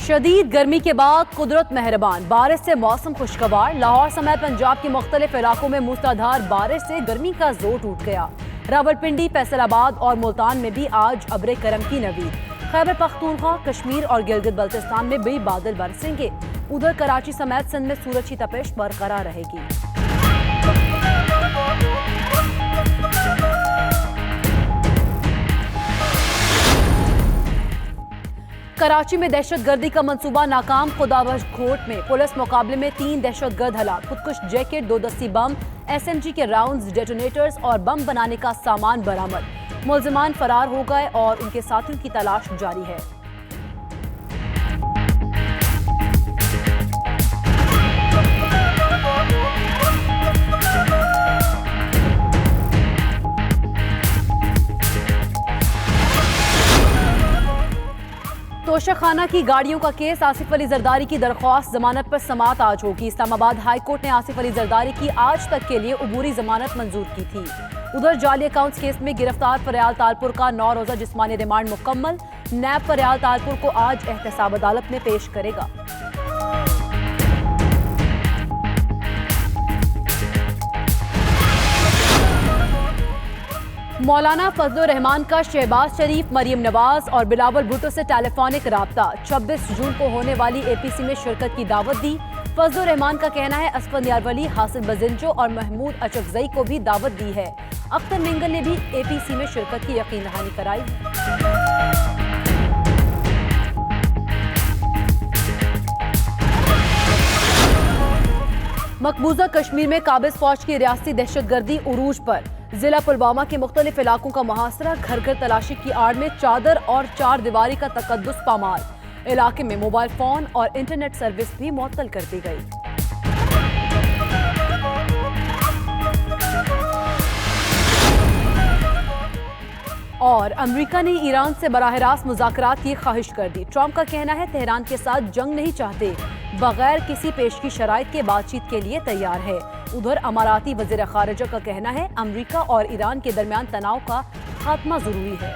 शदीद गर्मी के बाद कुदरत मेहरबान, बारिश से मौसम खुशगवार। लाहौर समेत पंजाब के मुख्तलिफ इलाकों में मूसलाधार बारिश से गर्मी का जोर टूट गया। रावलपिंडी, फैसलाबाद और मुल्तान में भी आज अब्रे करम की नवीद। खैबर पख्तूनख्वा, कश्मीर और गिलगित बल्तिस्तान में भी बादल बरसेंगे। उधर कराची समेत सिंध में सूरज की तपिश बरकरार रहेगी। कराची में दहशतगर्दी का मंसूबा नाकाम। खुदाबख्श घोट में पुलिस मुकाबले में 3 दहशतगर्द हलाक। खुदकुश जैकेट, 2 दस्ती बम, SMG के राउंड्स, डेटोनेटर्स और बम बनाने का सामान बरामद। मुल्जिमान फरार हो गए और उनके साथियों की तलाश जारी है। तोशाखाना की गाड़ियों का केस, आसिफ अली जरदारी की दरख्वास्त जमानत पर समाअत आज होगी। इस्लामाबाद हाई कोर्ट ने आसिफ अली जरदारी की आज तक के लिए उबूरी जमानत मंजूर की थी। उधर जाली अकाउंट्स केस में गिरफ्तार फरियाल तालपुर का 9 रोजा जिस्मानी रिमांड मुकम्मल। नैब फरियाल तालपुर को आज एहतसाब अदालत में पेश करेगा। मौलाना फजलुर रहमान का शहबाज शरीफ, मरियम नवाज और बिलावल भुट्टो से टेलीफोनिक राब्ता। 26 जून को होने वाली APC में शिरकत की दावत दी। फजलुर रहमान का कहना है असफर यारवली, हासिल बजिंजो और महमूद अचकजई को भी दावत दी है। अख्तर मिंगल ने भी APC में शिरकत की यकीन दहानी कराई। मकबूजा कश्मीर में काबिज फौज की रियासती दहशतगर्दी उरूज पर। जिला पुलवामा के मुख्तलिफ इलाकों का मुहासरा, घर घर तलाशी की आड़ में चादर और 4 दीवारी का तकद्दुस पामाल। इलाके में मोबाइल फोन और इंटरनेट सर्विस भी मुअत्तल कर दी गई। और अमेरिका ने ईरान से बराह रास्त मुज़ाकरात की ख्वाहिश कर दी। ट्रंप का कहना है तेहरान के साथ जंग नहीं चाहते, बगैर किसी पेशगी शराइत के बातचीत के लिए तैयार है। उधर अमाराती वज़ीर ख़ारिजा का कहना है अमेरिका और ईरान के दरमियान तनाव का खात्मा जरूरी है।